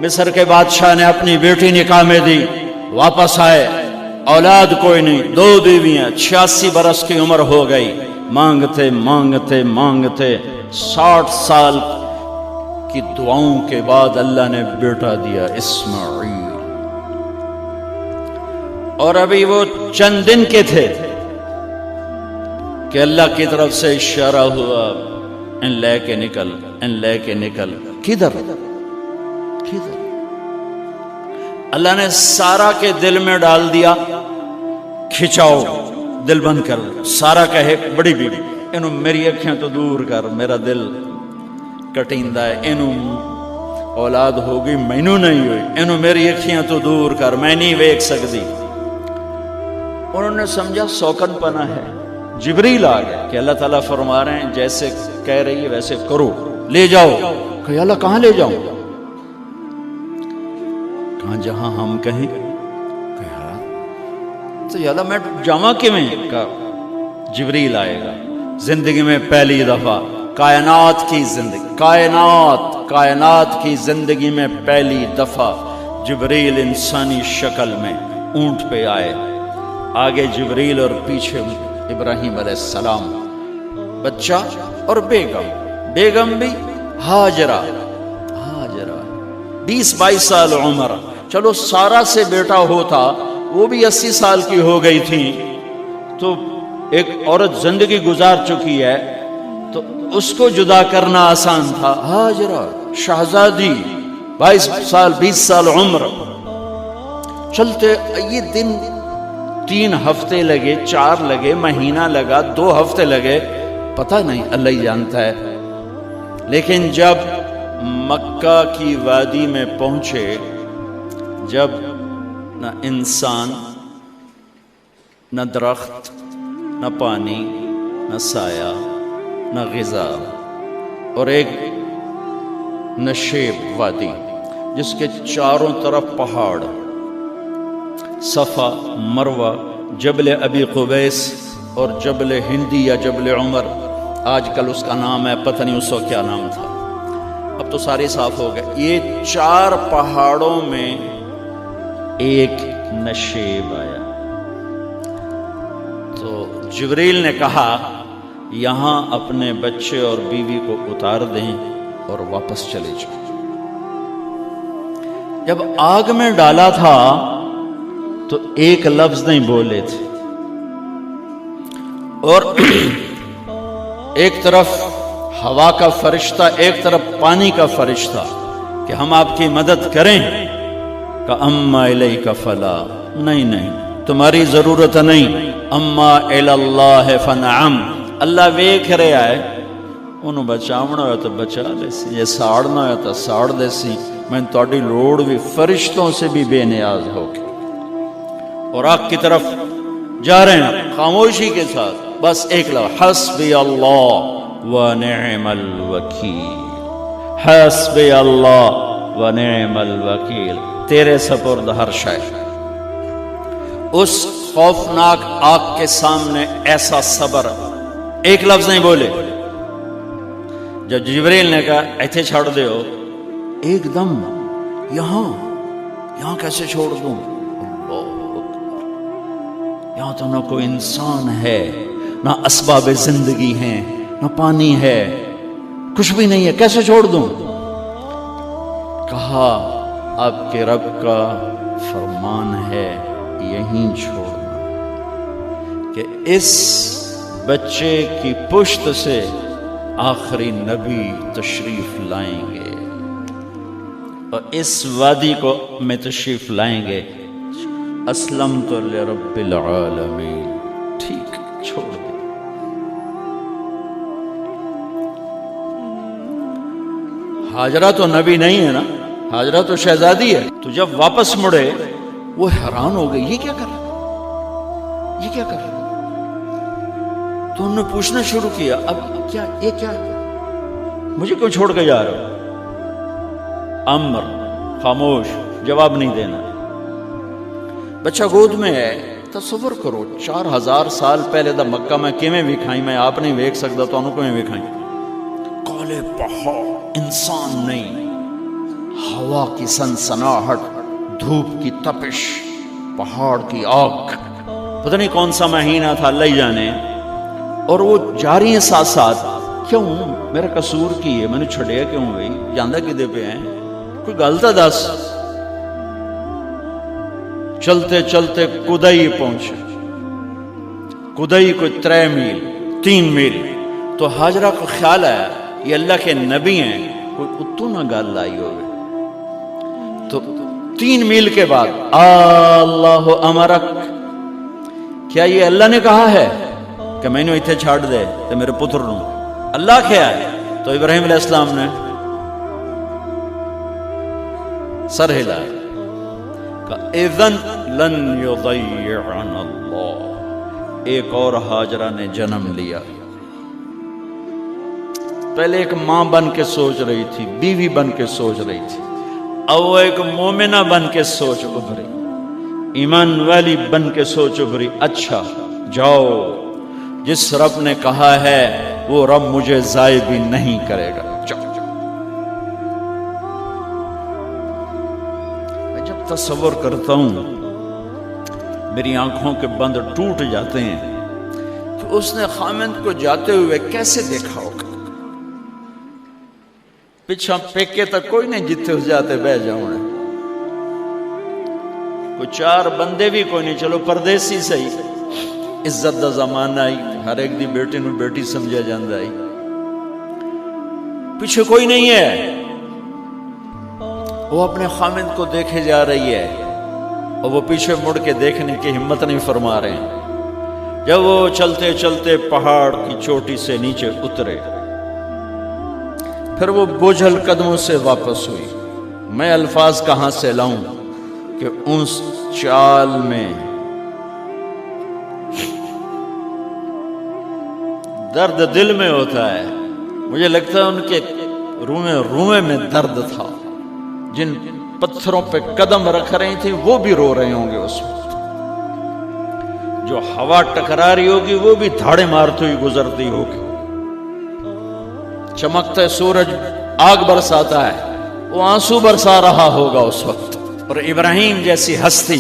مصر کے بادشاہ نے اپنی بیٹی نکاح میں دی، واپس آئے، اولاد کوئی نہیں، 2 بیویاں، 86 برس کی عمر ہو گئی، مانگتے مانگتے مانگتے 60 سال کی دعاؤں کے بعد اللہ نے بیٹا دیا، اسماعیل۔ اور ابھی وہ چند دن کے تھے کہ اللہ کی طرف سے اشارہ ہوا، ان لے کے نکل، ان لے کے نکل۔ کدھر؟ اللہ نے سارا کے دل میں ڈال دیا، کھچاؤ، دل بند کر۔ سارا کہے بڑی بیوی، انہوں میری اکھیں تو دور کر، میرا دل کٹیندہ ہے، انہوں اولاد ہوگی مینوں نہیں ہوئی، انہوں میری اکھیں تو دور کر، میں نہیں ویکھ سکتی۔ انہوں نے سمجھا سوکن پنا ہے۔ جبریل آ گیا کہ اللہ تعالیٰ فرما رہے ہیں جیسے کہہ رہی ہے ویسے کرو، لے جاؤ۔ کہ اللہ کہاں لے جاؤں؟ کہاں جہاں ہم کہیں۔ تو یا اللہ میں جاواں کیویں؟ کہا جبریل آئے گا زندگی میں پہلی دفعہ، کائنات کی زندگی میں پہلی دفعہ جبریل انسانی شکل میں اونٹ پہ آئے، آگے جبریل اور پیچھے ابراہیم علیہ السلام، بچہ اور بیگم بھی ہاجرہ 20-22 سال عمر۔ چلو سارا سے بیٹا ہوتا، وہ بھی 80 سال کی ہو گئی تھی، تو ایک عورت زندگی گزار چکی ہے تو اس کو جدا کرنا آسان تھا۔ ہاجرہ شہزادی 22 سال 20 سال عمر۔ چلتے یہ دن 3 ہفتے لگے، 4 لگے، مہینہ لگا، 2 ہفتے لگے، پتہ نہیں، اللہ ہی جانتا ہے۔ لیکن جب مکہ کی وادی میں پہنچے، جب نہ انسان، نہ درخت، نہ پانی، نہ سایہ، نہ غذا، اور ایک نشیب وادی جس کے چاروں طرف پہاڑ، صفا، مروہ، جبل ابی قبیس اور جبل ہندی یا جبل عمر، آج کل اس کا نام ہے، پتہ نہیں اس وقت کیا نام تھا، اب تو سارے صاف ہو گئے۔ یہ 4 پہاڑوں میں ایک نشیب آیا، تو جبریل نے کہا یہاں اپنے بچے اور بیوی کو اتار دیں اور واپس چلے جائیں۔ جب آگ میں ڈالا تھا تو ایک لفظ نہیں بولے تھے، اور ایک طرف ہوا کا فرشتہ، ایک طرف پانی کا فرشتہ کہ ہم آپ کی مدد کریں، کہ اما الیک فلا، نہیں تمہاری ضرورت نہیں، اما اللہ فنعم، اللہ ویکھ رہا ہے، انہوں بچاونا ہو تو بچا دے سی، یہ ساڑنا ہو تو ساڑ دے سی، میں تہاڈی لوڑ بھی فرشتوں سے بھی بے نیاز ہو کے۔ اور آگ کی طرف جا رہے ہیں خاموشی کے ساتھ، بس ایک لفظ، حسبی اللہ ونعم الوکیل، حسبی اللہ ونعم الوکیل، تیرے سپرد ہر شے۔ اس خوفناک آگ کے سامنے ایسا صبر، ایک لفظ نہیں بولے۔ جب جبریل نے کہا ایتھے چھوڑ دے ہو، ایک دم یہاں کیسے چھوڑ دوں؟ یہاں تو نہ کوئی انسان ہے، نہ اسباب زندگی ہیں، نہ پانی ہے، کچھ بھی نہیں ہے، کیسے چھوڑ دوں؟ کہا آپ کے رب کا فرمان ہے یہیں چھوڑنا، کہ اس بچے کی پشت سے آخری نبی تشریف لائیں گے اور اس وادی کو میں تشریف لائیں گے۔ اسلمت لرب العالمین، ٹھیک چھوڑ دے۔ ہاجرہ تو نبی نہیں ہے نا، ہاجرہ تو شہزادی ہے۔ تو جب واپس مڑے وہ حیران ہو گئی، یہ کیا کر رہا، یہ کیا کر رہا؟ تو انہوں نے پوچھنا شروع کیا، اب کیا، یہ کیا، مجھے کیوں چھوڑ کے جا رہا ہو؟ امر، خاموش، جواب نہیں دینا۔ بچہ گود میں ہے، تصور کرو 4000 سال پہلے دا مکہ میں کیویں وکھائی، میں آپ نہیں ویکھ سکتا تو انہوں کیویں وکھائی؟ کالے پہاڑ، انسان نہیں، ہوا کی سنسناہٹ، دھوپ کی تپش، پہاڑ کی آگ، پتہ نہیں کون سا مہینہ تھا اللہ ہی جانے، اور وہ جاری ہیں ساتھ ساتھ. کیوں میرا قصور کی ہے، میں نے چھڑیا کیوں بھائی، جاندہ کدے پہ ہیں، کوئی غلطہ دس. چلتے چلتے کدئی پہنچے. کدئی کوئی 3 میل 3 میل. تو ہاجرہ کو خیال آیا یہ اللہ کے نبی ہیں، کوئی اتو نہ گال لائی ہوئے. تو 3 میل کے بعد اللہ امرک، کیا یہ اللہ نے کہا ہے کہ میں نے اتنے چھاڑ دے تو میرے پتر نوں اللہ کیا ہے؟ تو ابراہیم علیہ السلام نے سر ہلایا کہ اذن لن یضیعنا اللہ. ایک اور ہاجرہ نے جنم لیا. پہلے ایک ماں بن کے سوچ رہی تھی، بیوی بن کے سوچ رہی تھی، اب وہ ایک مومنہ بن کے سوچ ابھری، ایمان والی بن کے سوچ ابھری. اچھا جاؤ، جس رب نے کہا ہے وہ رب مجھے ضائع بھی نہیں کرے گا. میں جب تصور کرتا ہوں میری آنکھوں کے بند ٹوٹ جاتے ہیں کہ اس نے خامند کو جاتے ہوئے کیسے دیکھا ہوگا. پچھا پیکے تک کوئی نہیں جتے اس جاتے بہ جاؤں، کوئی 4 بندے بھی کوئی نہیں، چلو پردیسی صحیح، عزت دا زمانہ آئی، ہر ایک دی بیٹی نو بیٹی سمجھا جاندہ آئی، پیچھے کوئی نہیں ہے. وہ اپنے خامند کو دیکھے جا رہی ہے اور وہ پیچھے مڑ کے دیکھنے کی ہمت نہیں فرما رہے ہیں. جب وہ چلتے چلتے پہاڑ کی چوٹی سے نیچے اترے، پھر وہ بوجھل قدموں سے واپس ہوئی. میں الفاظ کہاں سے لاؤں کہ اس چال میں درد دل میں ہوتا ہے. مجھے لگتا ہے ان کے روئے میں درد تھا. جن پتھروں پہ قدم رکھ رہی تھی وہ بھی رو رہے ہوں گے اس وقت. جو ہوا ٹکرا رہی ہوگی وہ بھی دھاڑے مارتی ہوئی گزرتی ہوگی. چمکتا سورج آگ برساتا ہے، وہ آنسو برسا رہا ہوگا اس وقت. اور ابراہیم جیسی ہستی،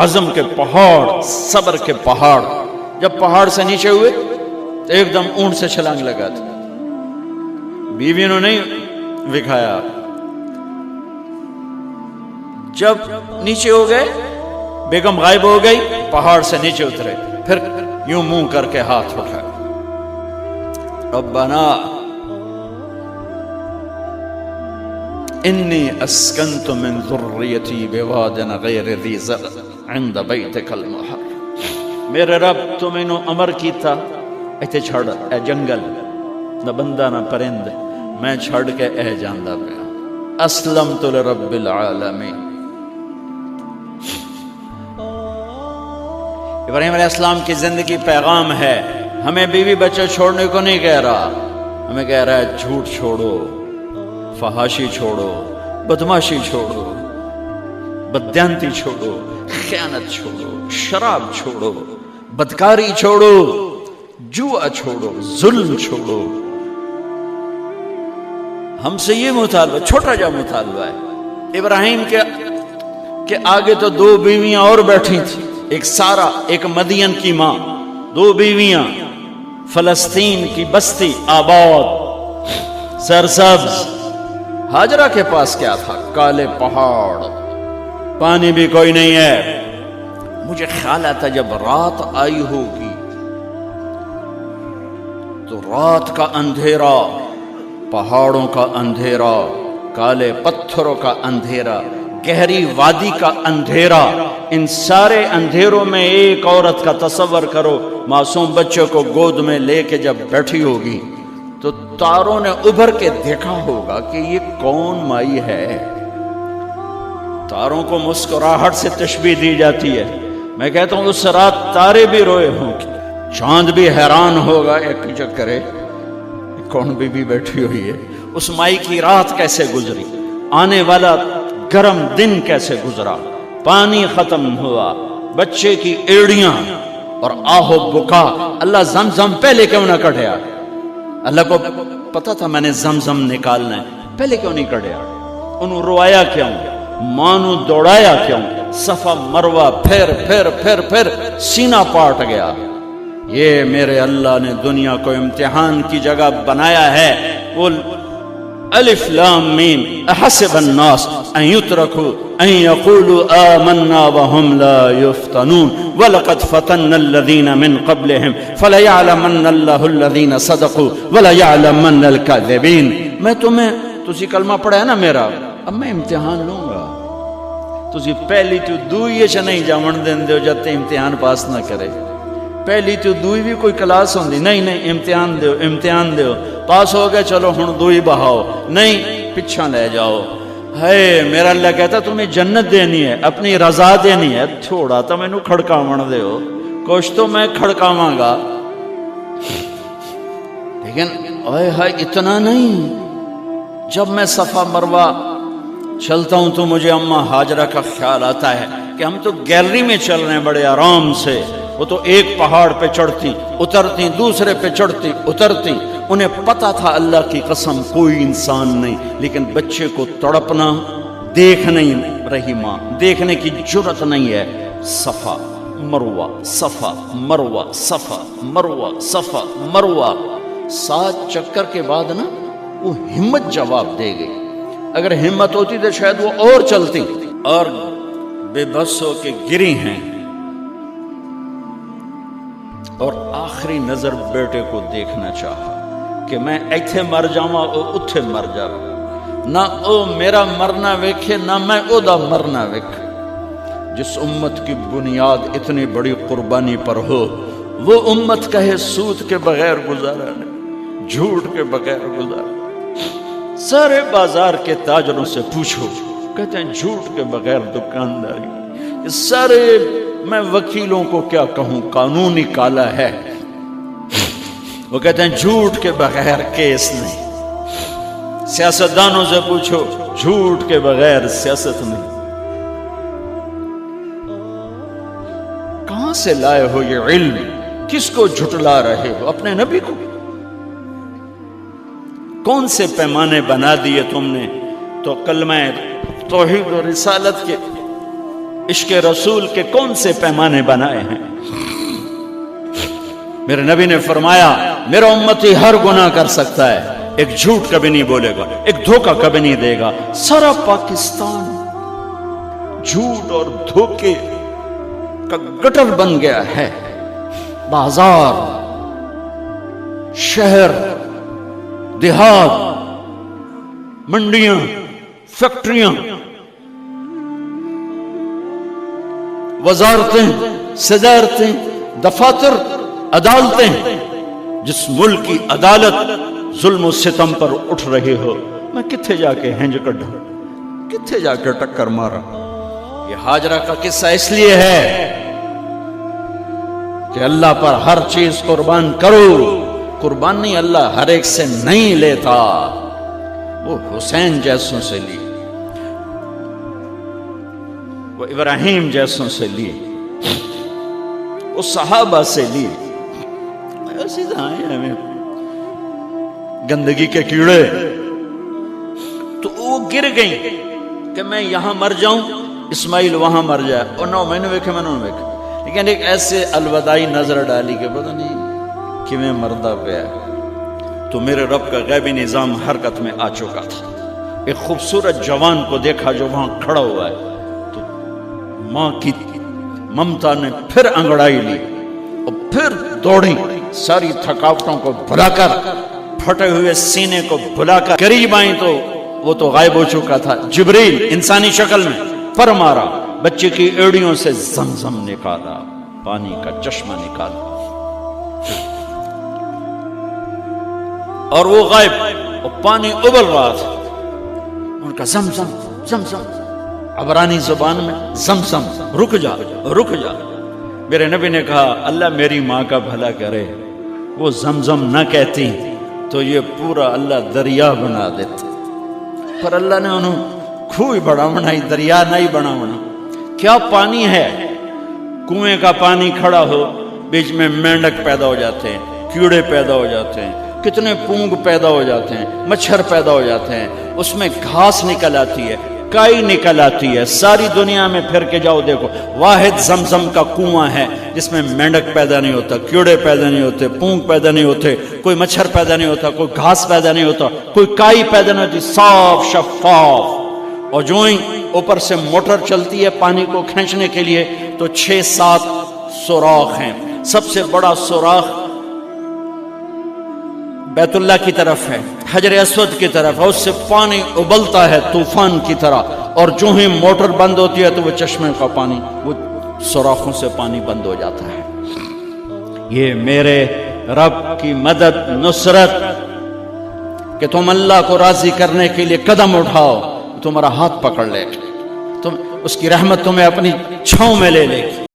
عزم کے پہاڑ، صبر کے پہاڑ، جب پہاڑ سے نیچے ہوئے تو ایک دم اونٹ سے چھلانگ لگا تھا. بیوی نے نہیں دکھایا. جب نیچے ہو گئے، بیگم غائب ہو گئی، پہاڑ سے نیچے اترے، پھر یوں منہ کر کے ہاتھ اٹھائے، ربنا انی اسکنت من ذریتی بواد غیر ذی زرع عند بیتک المحرم. میرے رب تو میں نے امر کیتا ایتھے چھڑ، اے جنگل نہ بندہ نہ پرند، میں چھڑ کے اے جاندہ پہ اسلمت لرب العالمین. ابراہیم علیہ السلام کی زندگی پیغام ہے. ہمیں بیوی بچے چھوڑنے کو نہیں کہہ رہا، ہمیں کہہ رہا ہے جھوٹ چھوڑو، فحاشی چھوڑو، بدماشی چھوڑو، بددیانتی چھوڑو، خیانت چھوڑو، شراب چھوڑو، بدکاری چھوڑو، جوا چھوڑو، ظلم چھوڑو. ہم سے یہ مطالبہ، چھوٹا جا مطالبہ ہے. ابراہیم کے آگے تو 2 بیویاں اور بیٹھی تھیں، ایک سارا، ایک مدین کی ماں، 2 بیویاں. فلسطین کی بستی آباد، سرسبز. ہاجرہ کے پاس کیا تھا؟ کالے پہاڑ، پانی بھی کوئی نہیں ہے. مجھے خیال آتا جب رات آئی ہوگی تو رات کا اندھیرا، پہاڑوں کا اندھیرا، کالے پتھروں کا اندھیرا، گہری وادی کا اندھیرا، ان سارے اندھیروں میں ایک عورت کا تصور کرو، معصوم بچوں کو گود میں لے کے جب بیٹھی ہوگی تو تاروں نے ابھر کے دیکھا ہوگا کہ یہ کون مائی ہے. تاروں کو مسکراہٹ سے تشبیہ دی جاتی ہے. میں کہتا ہوں اس رات تارے بھی روئے ہوں گے، چاند بھی حیران ہوگا، ایک چکرے کون بی بی بیٹھی ہوئی ہے. اس مائی کی رات کیسے گزری، آنے والا گرم دن کیسے گزرا، پانی ختم ہوا، بچے کی ایڑیاں اور آہو بکا. اللہ زمزم پہلے کیوں نہ کٹیا؟ اللہ کو پتا تھا میں نے زمزم نکالنا ہے. پہلے کیوں نہیں کڑیا؟ انہوں روایا کیوں؟ مانو دوڑایا کیوں؟ صفا مروہ پھر پھر پھر پھر سینہ پاٹ گیا۔ یہ میرے اللہ نے دنیا کو امتحان کی جگہ بنایا ہے۔ قل الف لام میم احسب الناس ان يتركوا ان يقولوا آمنا وهم لا يفتنون ولقد فتنا الذين من قبلهم فليعلمن الله الذين صدقوا وليعلمن الكاذبين۔ میں تمہیں تسی کلمہ پڑھا ہے نا میرا، اب میں امتحان لوں گا۔ تسی پہلی تو دوئی چ نہیں جاون دین دیو جب تے امتحان پاس نہ کرے۔ پہلی تو دوئی بھی کوئی کلاس ہوندی نہیں، نہیں امتحان دیو امتحان دیو، پاس ہو گئے چلو ہن دوئی بہاؤ، نہیں پچھا لے جاؤ۔ ہے میرا اللہ کہتا تمہیں جنت دینی ہے، اپنی رضا دینی ہے، تھوڑا تو میں نو کھڑکاون دیو، کچھ تو میں کھڑکاواں گا، لیکن اوئے ہائے اتنا نہیں۔ جب میں صفا مروہ چلتا ہوں تو مجھے اماں ہاجرہ کا خیال آتا ہے کہ ہم تو گیلری میں چل رہے ہیں بڑے آرام سے، وہ تو ایک پہاڑ پہ چڑھتی اترتی، دوسرے پہ چڑھتی اترتی، انہیں پتا تھا اللہ کی قسم کوئی انسان نہیں، لیکن بچے کو تڑپنا دیکھ نہیں رہی ماں، دیکھنے کی جرت نہیں ہے۔ صفا مروہ صفا مروہ صفا مروہ صفا مروہ، 7 چکر کے بعد نا وہ ہمت جواب دے گئی۔ اگر ہمت ہوتی تو شاید وہ اور چلتی، اور بے بس ہو کے گری ہیں، اور آخری نظر بیٹے کو دیکھنا چاہا کہ میں ایتھے مر جاواں او اتھے مر جاواں، نہ او میرا مرنا ویکھے نہ میں او دا مرنا ویکھ۔ جس امت کی بنیاد اتنی بڑی قربانی پر ہو، وہ امت کہے سود کے بغیر گزارا نہیں، جھوٹ کے بغیر گزارا۔ سارے بازار کے تاجروں سے پوچھو، کہتے ہیں جھوٹ کے بغیر دکانداری۔ سارے میں وکیلوں کو کیا کہوں، قانون نکالا ہے، وہ کہتے ہیں جھوٹ کے بغیر کیس نہیں۔ سیاستدانوں سے پوچھو، جھوٹ کے بغیر سیاست نہیں۔ کہاں سے لائے ہو یہ علم؟ کس کو جھٹلا رہے ہو؟ اپنے نبی کو؟ کون سے پیمانے بنا دیے تم نے؟ تو کلمہ توحید و رسالت کے، عشق رسول کے کون سے پیمانے بنائے ہیں؟ میرے نبی نے فرمایا میرا امتی ہر گناہ کر سکتا ہے، ایک جھوٹ کبھی نہیں بولے گا، ایک دھوکہ کبھی نہیں دے گا۔ سارا پاکستان جھوٹ اور دھوکے کا گٹر بن گیا ہے۔ بازار، شہر، دیہات، منڈیاں، فیکٹریاں، وزارتیں، صدارتیں، دفاتر، عدالتیں، جس ملک کی عدالت ظلم و ستم پر اٹھ رہی ہو، میں کتھے جا کے ہنج کڈھا، کتھے جا کے ٹکر مارا۔ یہ ہاجرہ کا قصہ اس لیے ہے کہ اللہ پر ہر چیز قربان کرو۔ قربان نہیں، اللہ ہر ایک سے نہیں لیتا، وہ حسین جیسوں سے لی، وہ ابراہیم جیسوں سے لی، وہ صحابہ سے لی۔ ایسی آئے ہمیں گندگی کے کیڑے، تو وہ گر گئیں کہ میں یہاں مر جاؤں، اسماعیل وہاں مر جائے، اور نو میں نے ویکھے میں نے ویکھے، لیکن ایک ایسے الوداعی نظر ڈالی کہ پتہ نہیں کہ میں مردہ پہ ہے۔ تو میرے رب کا غیبی نظام حرکت میں آ چکا تھا۔ ایک خوبصورت جوان کو دیکھا جو وہاں کھڑا ہوا ہے، تو ماں کی ممتا نے پھر انگڑائی لی اور پھر دوڑی، ساری تھکاوٹوں کو بھلا کر، پھٹے ہوئے سینے کو بھلا کر قریب آئیں تو وہ تو غائب ہو چکا تھا۔ جبریل انسانی شکل میں پر مارا، بچے کی ایڑیوں سے زمزم نکالا، پانی کا چشمہ نکالا، اور وہ غائب، اور پانی ابل رہا تھا۔ ان کا زمزم زمزم، عبرانی زبان میں زمزم، رک جا رک جا۔ میرے نبی نے کہا اللہ میری ماں کا بھلا کرے، وہ زمزم نہ کہتی تو یہ پورا اللہ دریا بنا دیتا، پر اللہ نے انہوں کھوئی بڑا بنائی، دریا نہیں بنا بنا۔ کیا پانی ہے؟ کنویں کا پانی کھڑا ہو، بیچ میں مینڈک پیدا ہو جاتے ہیں، کیڑے پیدا ہو جاتے ہیں، کتنے پونگ پیدا ہو جاتے ہیں، مچھر پیدا ہو جاتے ہیں، اس میں گھاس نکل آتی ہے، کائی نکل آتی ہے، ساری دنیا میں پھر کے جاؤ دیکھو، واحد زمزم کا کنواں ہے جس میں مینڈک پیدا نہیں ہوتا، کیڑے پیدا نہیں ہوتے، پونگ پیدا نہیں ہوتے، کوئی مچھر پیدا نہیں ہوتا، کوئی گھاس پیدا نہیں ہوتا، کوئی کائی پیدا نہیں ہوتی، صاف شفاف. اور جو ہی اوپر سے موٹر چلتی ہے پانی کو کھینچنے کے لیے تو 6-7 سوراخ ہیں. سب سے بڑا سوراخ بیت اللہ کی طرف ہے، حجر اسود کی طرف ہے، اس سے پانی ابلتا ہے طوفان کی طرح، اور جو ہی موٹر بند ہوتی ہے تو وہ چشمے کا پانی، وہ سوراخوں سے پانی بند ہو جاتا ہے. یہ میرے رب کی مدد، نصرت، کہ تم اللہ کو راضی کرنے کے لیے قدم اٹھاؤ، تمہارا ہاتھ پکڑ لے، تم اس کی رحمت تمہیں اپنی چھاؤں میں لے لے گی.